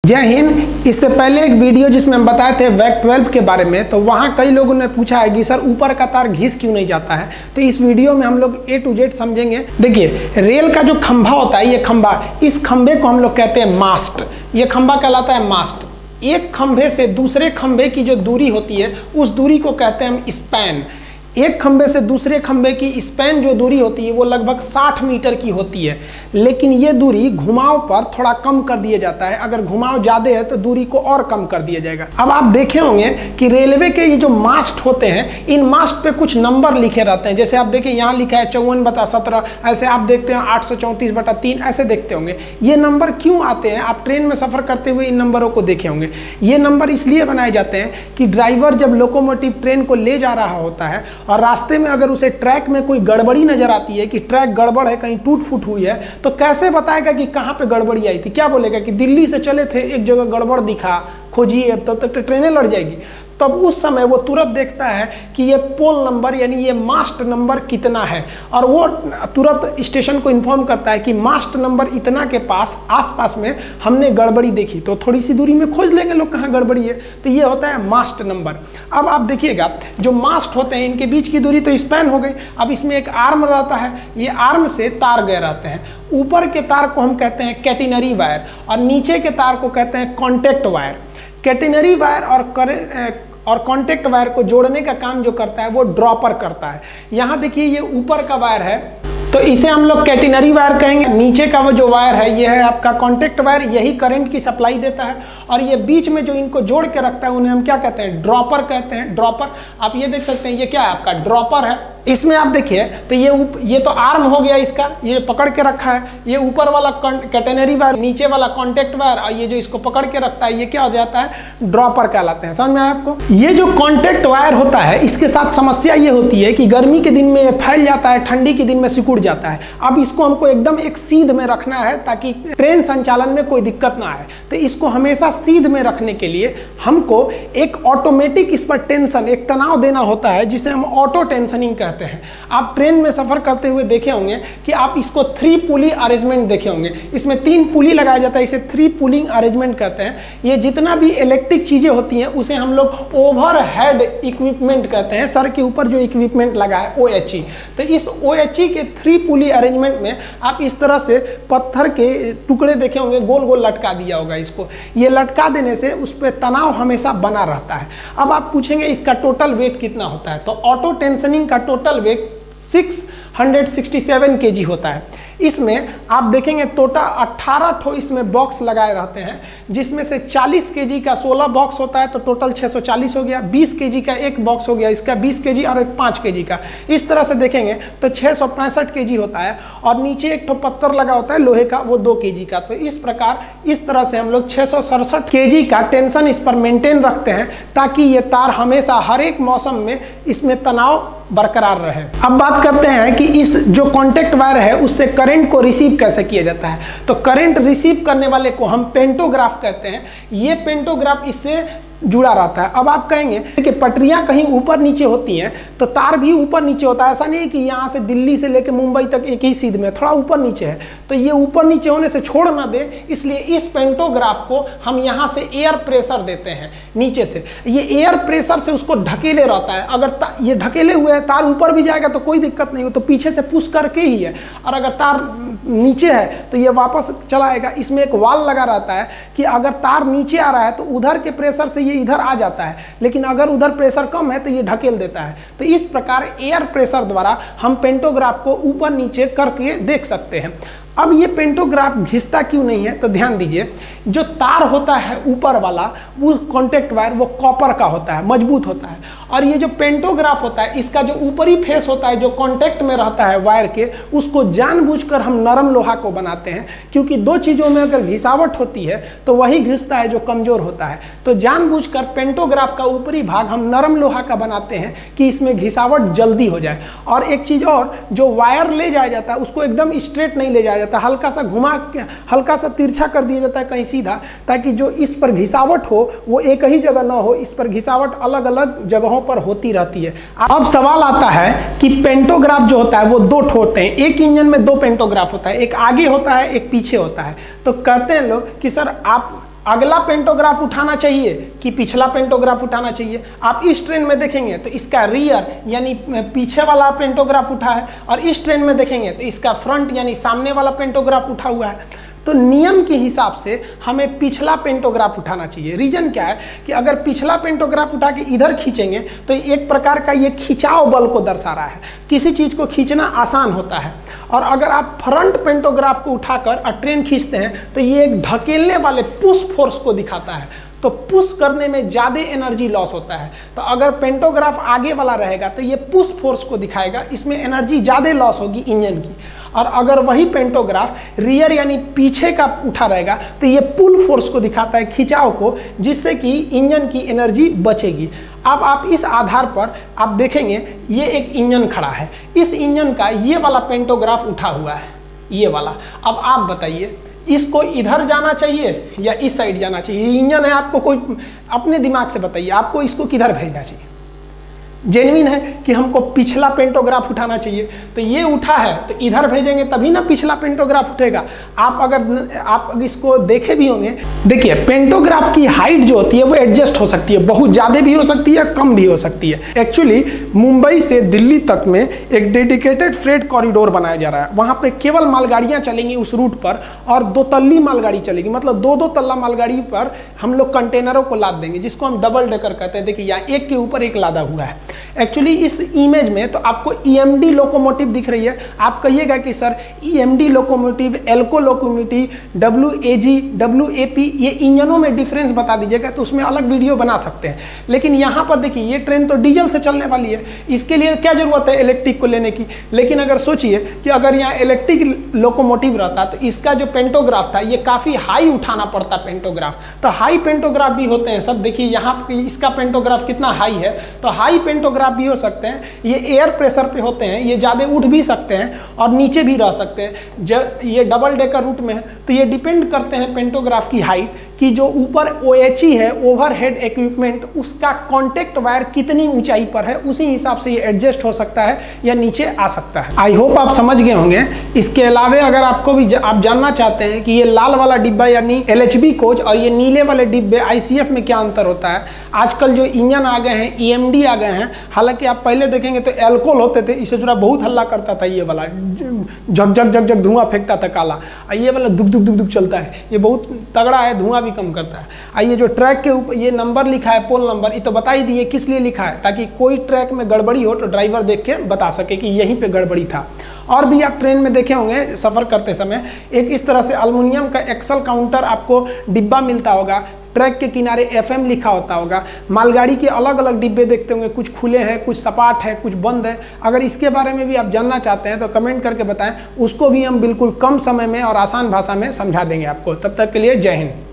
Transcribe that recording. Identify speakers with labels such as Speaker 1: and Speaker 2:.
Speaker 1: जय हिंद। इससे पहले एक वीडियो जिसमें हम बताए थे वैक 12 के बारे में, तो वहाँ कई लोगों ने पूछा है कि सर ऊपर का तार घिस क्यों नहीं जाता है। तो इस वीडियो में हम लोग A to Z समझेंगे। देखिए, रेल का जो खंभा होता है, ये खंभा, इस खंभे को हम लोग कहते हैं मास्ट। ये खंभा कहलाता है मास्ट। एक खंभे से दूसरे खंभे की जो दूरी होती है, उस दूरी को कहते हैं हम स्पैन। एक खंभे से दूसरे खंभे की स्पैन जो दूरी होती है वो लगभग 60 मीटर की होती है, लेकिन ये दूरी घुमाव पर थोड़ा कम कर दिया जाता है। अगर घुमाव ज़्यादा है तो दूरी को और कम कर दिया जाएगा। अब आप देखे होंगे कि रेलवे के ये जो मास्ट होते हैं, इन मास्ट पे कुछ नंबर लिखे रहते हैं। जैसे आप देखिए, यहाँ लिखा है 54/17, ऐसे आप देखते हैं 834/3, ऐसे देखते होंगे। ये नंबर क्यों आते हैं? आप ट्रेन में सफ़र करते हुए इन नंबरों को देखे होंगे। ये नंबर इसलिए बनाए जाते हैं कि ड्राइवर जब लोकोमोटिव ट्रेन को ले जा रहा होता है और रास्ते में अगर उसे ट्रैक में कोई गड़बड़ी नजर आती है कि ट्रैक गड़बड़ है, कहीं टूट फूट हुई है, तो कैसे बताएगा कि कहाँ पे गड़बड़ी आई थी? क्या बोलेगा कि दिल्ली से चले थे, एक जगह गड़बड़ दिखा, खोजिए, तब तक ट्रेनें लड़ जाएगी। तब उस समय वो तुरंत देखता है कि ये पोल नंबर यानी ये मास्ट नंबर कितना है, और वो तुरंत स्टेशन को इन्फॉर्म करता है कि मास्ट नंबर इतना के पास आसपास में हमने गड़बड़ी देखी। तो थोड़ी सी दूरी में खोज लेंगे लोग कहाँ गड़बड़ी है। तो ये होता है मास्ट नंबर। अब आप देखिएगा, जो मास्ट होते हैं इनके बीच की दूरी तो स्पैन हो गई। अब इसमें एक आर्म रहता है, ये आर्म से तार गए रहते हैं। ऊपर के तार को हम कहते हैं कैटिनरी वायर और नीचे के तार को कहते हैं कॉन्टैक्ट वायर। कैटिनरी वायर और कॉन्टैक्ट वायर को जोड़ने का काम जो करता है वो ड्रॉपर करता है। यहाँ देखिए, ये ऊपर का वायर है तो इसे हम लोग कैटिनरी वायर कहेंगे। नीचे का वो जो वायर है ये है आपका कॉन्टैक्ट वायर, यही करंट की सप्लाई देता है। और ये बीच में जो इनको जोड़ के रखता है उन्हें हम क्या कहते हैं? ड्रॉपर कहते हैं। ड्रॉपर आप ये देख सकते हैं, ये क्या है? आपका ड्रॉपर है। इसमें आप देखिए तो ये तो आर्म हो गया इसका, ये पकड़ के रखा है। ये ऊपर वाला कैटेनरी वायर, नीचे वाला कॉन्टैक्ट वायर, और ये जो इसको पकड़ के रखता है ये क्या हो जाता है? ड्रॉपर कहलाते हैं। समझ में आया आपको? ये जो कॉन्टैक्ट वायर होता है, इसके साथ समस्या ये होती है कि गर्मी के दिन में ये फैल जाता है, ठंडी के दिन में सिकुड़ जाता है। अब इसको हमको एकदम एक सीध में रखना है ताकि ट्रेन संचालन में कोई दिक्कत ना आए। तो इसको हमेशा सीध में रखने के लिए हमको एक ऑटोमेटिक इस पर टेंशन, एक तनाव देना होता है, जिसे हम ऑटो टेंशनिंग कहते हैं। आप ट्रेन में सफर करते हुए देखे होंगे कि आप इसको 3 पुली अरेंजमेंट देखे होंगे। इसमें 3 पुली लगाया जाता है, इसे 3 पुलिंग अरेंजमेंट कहते हैं। ये जितना भी इलेक्ट्रिक चीजें होती हैं उसे हम लोग ओवरहेड इक्विपमेंट कहते हैं। सर के ऊपर जो इक्विपमेंट लगा है OHE। तो इस OHE के 3 पुली अरेंजमेंट में आप इस तरह से पत्थर के टुकड़े देखे होंगे, गोल गोल लटका दिया होगा इसको। ये लटका देने से उस पर तनाव हमेशा बना रहता है। अब आप पूछेंगे इसका टोटल वेट कितना होता है? तो ऑटो टेंशनिंग का टोटल वेट 667 kg होता है। इसमें आप देखेंगे टोटल 18 ठो इसमें बॉक्स लगाए रहते हैं, जिसमें से 40 kg का 16 बॉक्स होता है, तो टोटल 640 हो गया। 20 kg का एक बॉक्स हो गया, इसका 20 kg, और एक 5 kg का। इस तरह से देखेंगे तो 665 kg होता है। और नीचे एक ठो पत्थर लगा होता है लोहे का, वो 2 kg का। तो इस प्रकार इस तरह से हम लोग 667 kg का टेंशन इस पर मेंटेन रखते हैं, ताकि ये तार हमेशा हर एक मौसम में इसमें तनाव बरकरार रहे। अब बात करते हैं कि इस जो कॉन्टैक्ट वायर है उससे करंट को रिसीव कैसे किया जाता है। तो करंट रिसीव करने वाले को हम पेंटोग्राफ कहते हैं। ये पेंटोग्राफ इससे जुड़ा रहता है। अब आप कहेंगे कि पटरियां कहीं ऊपर नीचे होती हैं तो तार भी ऊपर नीचे होता है। ऐसा नहीं है कि यहाँ से दिल्ली से लेकर मुंबई तक एक ही सीध में, थोड़ा ऊपर नीचे है। तो ये ऊपर नीचे होने से छोड़ ना दे, इसलिए इस पेंटोग्राफ को हम यहाँ से एयर प्रेशर देते हैं नीचे से। ये एयर प्रेशर से उसको ढकेले रहता है। अगर ये ढकेले हुए है, तार ऊपर भी जाएगा तो कोई दिक्कत नहीं हो, तो पीछे से पुश करके ही है। और अगर तार नीचे है तो ये वापस चला आएगा। इसमें एक वाल लगा रहता है कि अगर तार नीचे आ रहा है तो उधर के प्रेशर से ये इधर आ जाता है, लेकिन अगर उधर प्रेशर कम है तो ये ढकेल देता है। तो इस प्रकार एयर प्रेशर द्वारा हम पेंटोग्राफ को ऊपर नीचे करके देख सकते हैं। अब ये पेंटोग्राफ घिसता क्यों नहीं है? तो ध्यान दीजिए, जो तार होता है ऊपर वाला, वो कॉन्टैक्ट वायर, वो कॉपर का होता है, मजबूत होता है। और ये जो पेंटोग्राफ होता है, इसका जो ऊपरी फेस होता है, जो कॉन्टैक्ट में रहता है वायर के, उसको जानबूझकर हम नरम लोहा को बनाते हैं, क्योंकि 2 चीज़ों में अगर घिसावट होती है तो वही घिसता है जो कमजोर होता है। तो जानबूझकर पेंटोग्राफ का ऊपरी भाग हम नरम लोहा का बनाते हैं कि इसमें घिसावट जल्दी हो जाए। और एक चीज़ और, जो वायर ले जाया जाता है उसको एकदम स्ट्रेट नहीं ले जाया जाता, हल्का सा घुमा के, हल्का सा तिरछा कर दिया जाता है कहीं सीधा, ताकि जो इस पर घिसावट हो वो एक ही जगह ना हो, इस पर घिसावट अलग अलग जगहों पर होती रहती है। अब सवाल आता है कि पेंटोग्राफ जो होता है वो 2 होते हैं। एक इंजन में 2 पेंटोग्राफ होता है, एक आगे होता है, एक पीछे होता है। तो कहते हैं लोग कि सर आप अगला पेंटोग्राफ उठाना चाहिए कि पिछला पेंटोग्राफ उठाना चाहिए। आप इस ट्रेन में देखेंगे तो इसका रियर यानी पीछे वाला पेंटोग्राफ उठा है, और इस ट्रेन में देखेंगे तो इसका फ्रंट यानी सामने वाला पेंटोग्राफ उठा हुआ है। तो नियम के हिसाब से हमें पिछला पेंटोग्राफ उठाना चाहिए। रीजन क्या है कि अगर पिछला पेंटोग्राफ उठा के इधर खींचेंगे तो एक प्रकार का ये खिंचाव बल को दर्शा रहा है, किसी चीज़ को खींचना आसान होता है। और अगर आप फ्रंट पेंटोग्राफ को उठाकर ट्रेन खींचते हैं तो ये एक ढकेलने वाले पुश फोर्स को दिखाता है, तो पुश करने में ज़्यादा एनर्जी लॉस होता है। तो अगर पेंटोग्राफ आगे वाला रहेगा तो ये पुश फोर्स को दिखाएगा, इसमें एनर्जी ज़्यादा लॉस होगी इंजन की। और अगर वही पेंटोग्राफ रियर यानी पीछे का उठा रहेगा तो ये पुल फोर्स को दिखाता है, खिंचाव को, जिससे कि इंजन की एनर्जी बचेगी। अब आप इस आधार पर आप देखेंगे ये एक इंजन खड़ा है, इस इंजन का ये वाला पेंटोग्राफ उठा हुआ है, ये वाला। अब आप बताइए इसको इधर जाना चाहिए या इस साइड जाना चाहिए? ये इंजन है, आपको कोई अपने दिमाग से बताइए आपको इसको किधर भेजना चाहिए। जेन्युइन है कि हमको पिछला पेंटोग्राफ उठाना चाहिए, तो ये उठा है तो इधर भेजेंगे तभी ना पिछला पेंटोग्राफ उठेगा। आप इसको देखे भी होंगे, देखिए पेंटोग्राफ की हाइट जो होती है वो एडजस्ट हो सकती है, बहुत ज़्यादा भी हो सकती है, कम भी हो सकती है। एक्चुअली मुंबई से दिल्ली तक में एक डेडिकेटेड फ्रेट कॉरिडोर बनाया जा रहा है, वहाँ पे केवल मालगाड़ियाँ चलेंगी उस रूट पर, और 2 तल्ली मालगाड़ी चलेगी, मतलब 2-2 तल्ला मालगाड़ी पर हम लोग कंटेनरों को लाद देंगे, जिसको हम डबल डेकर कहते हैं। देखिए यहाँ एक के ऊपर एक लादा हुआ है। एक्चुअली इस इमेज में तो आपको ईएमडी लोकोमोटिव दिख रही है, आप कहिएगा कि sir EMD locomotive, ALCO locomotive, WAG, WAP, ये इंजनों में डिफरेंस बता दीजिएगा तो उसमें अलग वीडियो बना सकते हैं। लेकिन यहाँ पर देखिए ये ट्रेन तो डीजल से चलने वाली है, इसके लिए क्या जरूरत है इलेक्ट्रिक को लेने की। लेकिन अगर सोचिए कि अगर यहाँ इलेक्ट्रिक लोकोमोटिव रहता तो इसका जो पेंटोग्राफ था ये काफ़ी हाई उठाना पड़ता पेंटोग्राफ, तो हाई पेंटोग्राफ भी होते हैं सब। देखिए यहाँ इसका पेंटोग्राफ कितना हाई है, तो हाई पेंटोग्राफ भी हो सकते हैं, ये एयर प्रेशर पे होते हैं, ये ज़्यादा उठ भी सकते हैं और नीचे भी रह सकते हैं। जब ये डबल डेकर रूट में है तो ये डिपेंड करते हैं पेंटोग्राफ की हाइट कि जो ऊपर OHE है, ओवरहेड इक्विपमेंट, उसका कॉन्टेक्ट वायर कितनी ऊंचाई पर है, उसी हिसाब से ये एडजस्ट हो सकता है या नीचे आ सकता है। आई होप आप समझ गए होंगे। इसके अलावा अगर आपको भी आप जानना चाहते हैं कि ये लाल वाला डिब्बा यानी LHB कोच और ये नीले वाले डिब्बे ICF में क्या अंतर होता है, आजकल जो इंजन आ गए हैं EMD आ गए हैं, हालांकि आप पहले देखेंगे तो एल्कोहल होते थे, इससे जुड़ा बहुत हल्ला करता था, ये वाला झक झक झक झक धुआं फेंकता था काला, ये वाला दुक दुक दुक दुक चलता है, ये बहुत तगड़ा है, धुआं कम करता है। आइए जो ट्रैक के ऊपर ये नंबर लिखा है, पोल नंबर, ये तो बता ही दिए किस लिए लिखा है, ताकि कोई ट्रैक में गड़बड़ी हो तो ड्राइवर देख के बता सके कि यहीं पे गड़बड़ी था। और भी आप ट्रेन में देखे होंगे सफ़र करते समय एक इस तरह से एल्युमिनियम का एक्सल काउंटर आपको डिब्बा मिलता होगा, ट्रैक के किनारे FM लिखा होता होगा। मालगाड़ी के अलग अलग डिब्बे देखते होंगे, कुछ खुले हैं, कुछ सपाट है, कुछ बंद है। अगर इसके बारे में भी आप जानना चाहते हैं तो कमेंट करके बताएं, उसको भी हम बिल्कुल कम समय में और आसान भाषा में समझा देंगे आपको। तब तक के लिए जय हिंद।